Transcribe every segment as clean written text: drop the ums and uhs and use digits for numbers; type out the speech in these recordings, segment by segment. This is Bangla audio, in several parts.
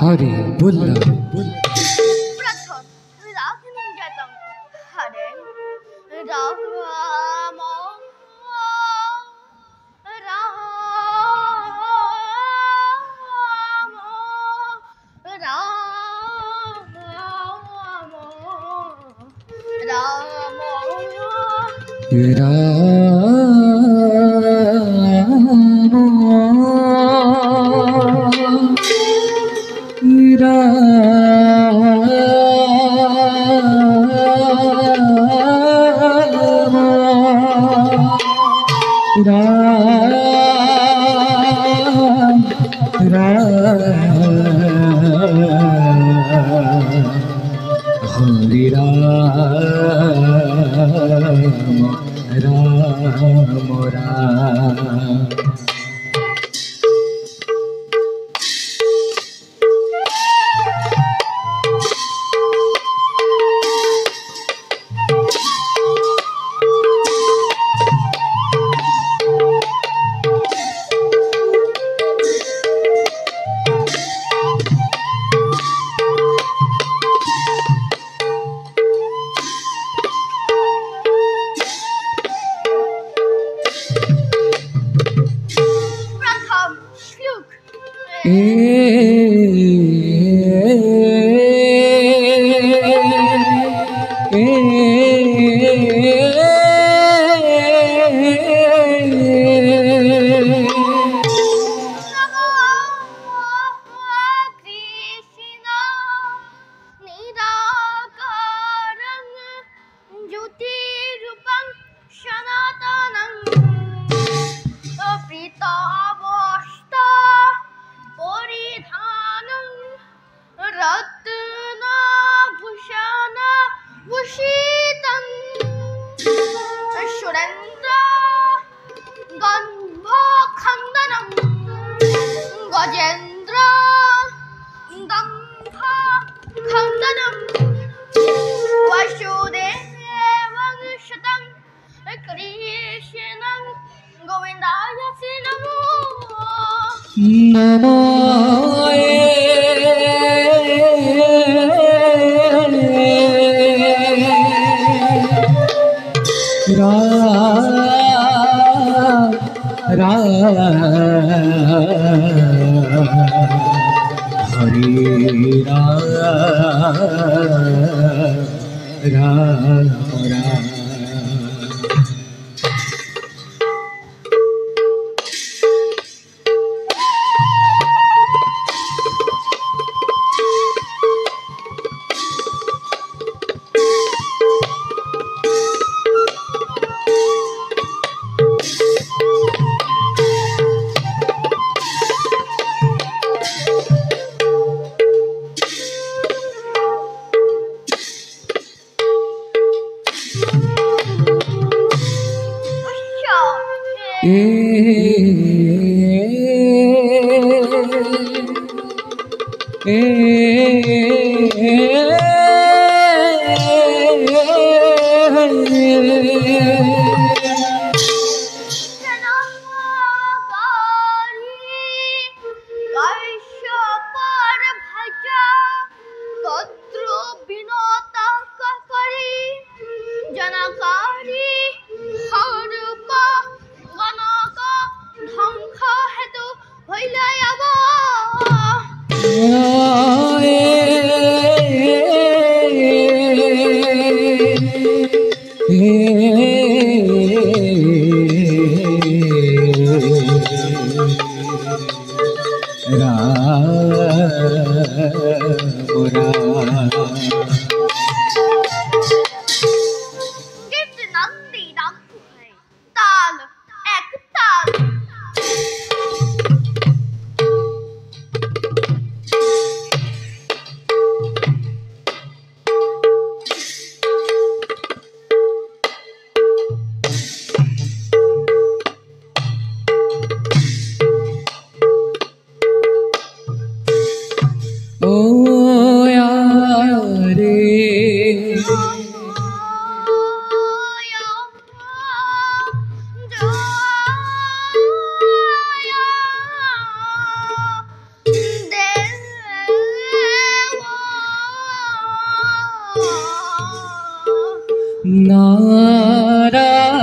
हरे बुल्ला प्रथम राग निंजातम हरे राम हरे राम राम।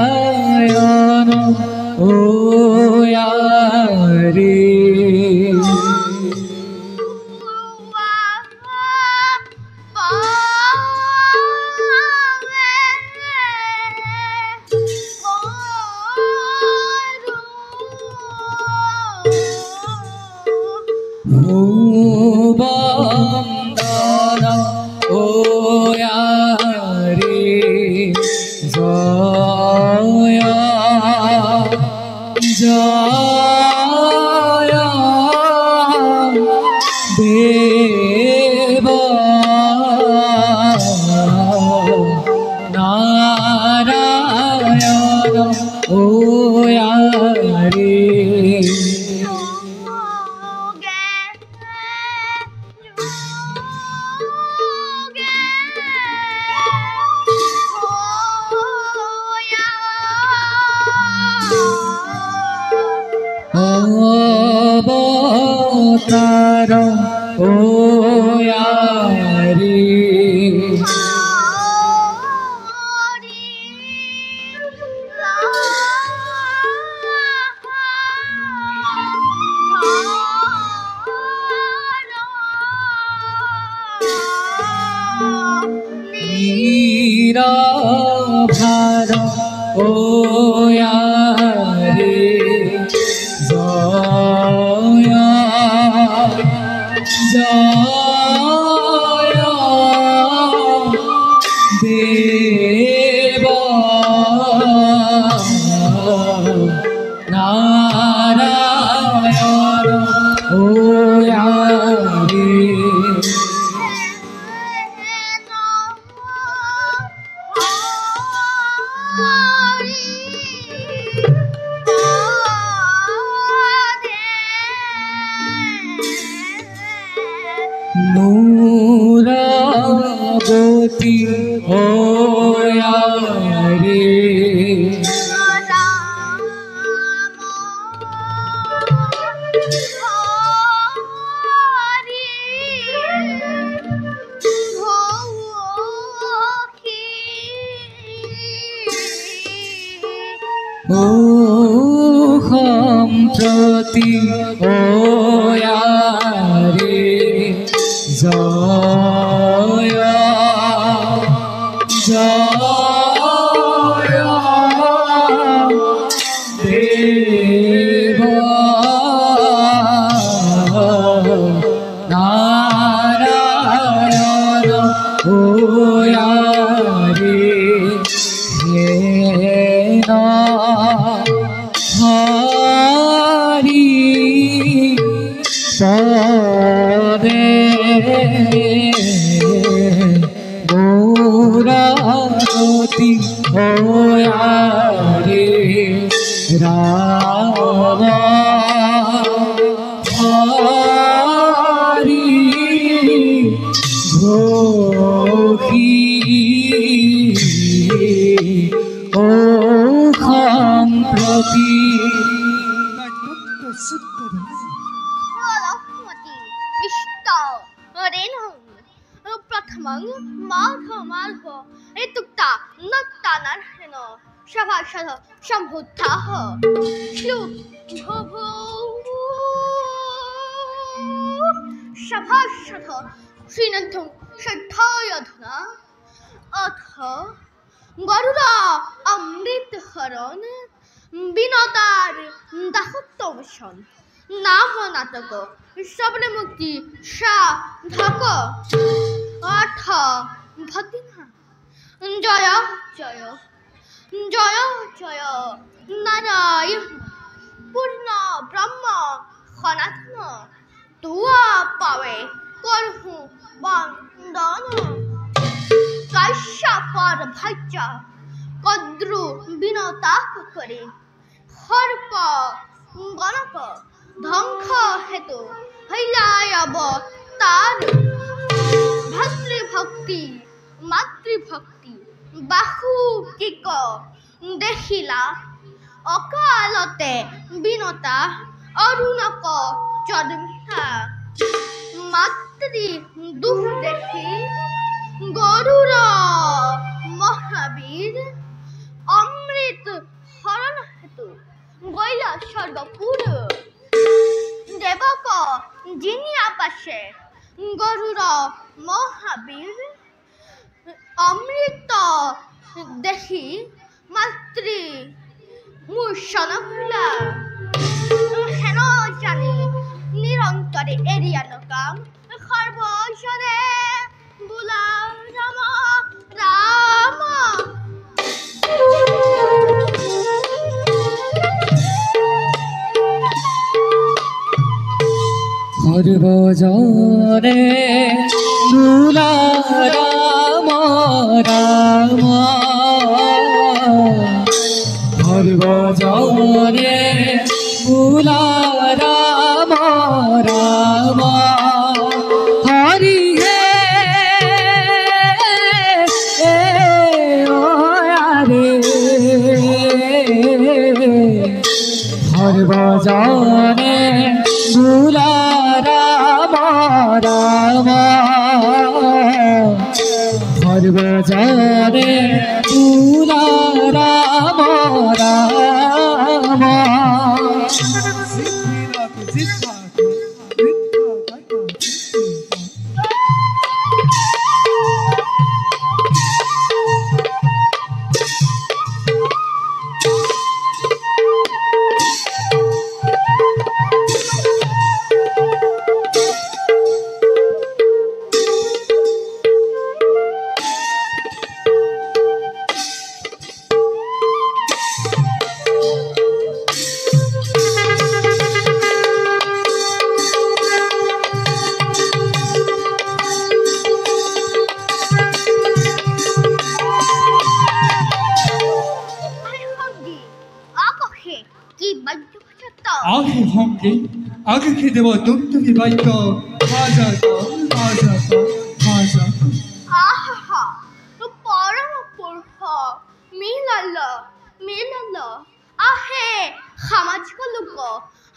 নারায়ণ ও রে ও বন্দনা ও রে জয় জয় দেব নারায়ণ ও রে অবতার ও রে নিরভার ও আরে জয় জয় দেব নারায়ণ ও আরে নূরাবতী রে ও সম্প্রতি রে জয় জয় দেব নারায়ণ ও রে হরি পদে গৌরগতি রে রাম হরি ঘোষী ও সম্প্রতি प्रथमं माघ ऋतुक्ता नक्तानार्हण शभाषध सम्भुद्धाः श्लुभो शभाषध श्रीनन्थं श्रद्धायधुना अथ गरुड़ा अमृतहरण বিনতার দাহত্তবসন নাম নাটক সবরে মুক্তি সাধক অর্থ ভক্তিমা জয় জয় জয় জয় নারায়ণ পূর্ণ ব্রহ্ম সনাতন তুয়া পাবে করহু বন্দন কাশ্যপর ভাজ্য কদ্রু বিনতাপ করে হর্প গণপ ধ্বংস হেতু হইলায়ব তার ভাতৃভক্তি মাতৃভক্তি বাহু কিক দেখিলা অকালতে বিনতা অরুণক জন্মিলা মাতৃ দুঃখ দেখি গরুর মহাবীর অমৃত হরণ হেতু গইলা স্বর্গপুর দেবক যিনি আকাশে গরুর মহাবীর অমৃত দেখি মাতৃ মূর্ছন হইলা হেন জানি নিরন্তরে এরিয়ানো কাম সর্বসরে বুলা রাম রাম সর্বজনে বুলা রাম রাম সর্বজনে বুলা রাম রাম হরি হে রে সর্বজনে বুলা রাম রাম সর্বজনে বুলা রাম রাম আগে হঙ্গে আগে খেয়ে দেব তুমি বাইক ভাজা ভাজা ভাজা আহা পরম পুরুষ মিলাল আহে সামাজিক লোক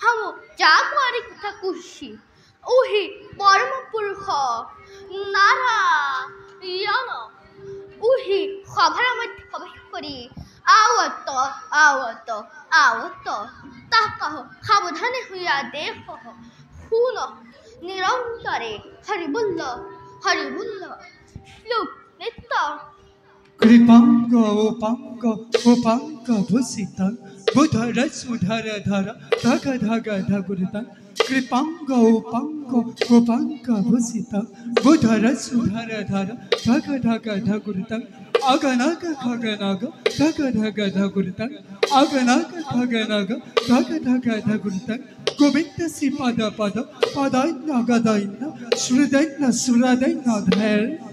হামু যা করে কথা খুশি ওহি পরম পুরুষ নারায়ণ ওহি সভার মধ্যে প্রবেশ করি আওত তাহা সাবধানে হইয়া দেহ শুন নিরন্তরে হরিবুল্ল শ্লোক নৃত্য কৃপাঙ্গ উপাঙ্গ ভূষিত বুধর সুধর ধর ধগ ধগ ধগুরিত কৃপাঙ্গ উপাঙ্গ ভূষিত বুধর সুধর ধর ধগ ধগ ধগুরিত অগনগ খগনগ ধগ ধগ ধগুরিত অগনগ খগনগ ধগ ধগ ধগুরিত গোবিন্দ শ্রী পদ পদাইন্য গদাইন্য শ্রুদৈন্য সুরদৈন্য ধৈর্য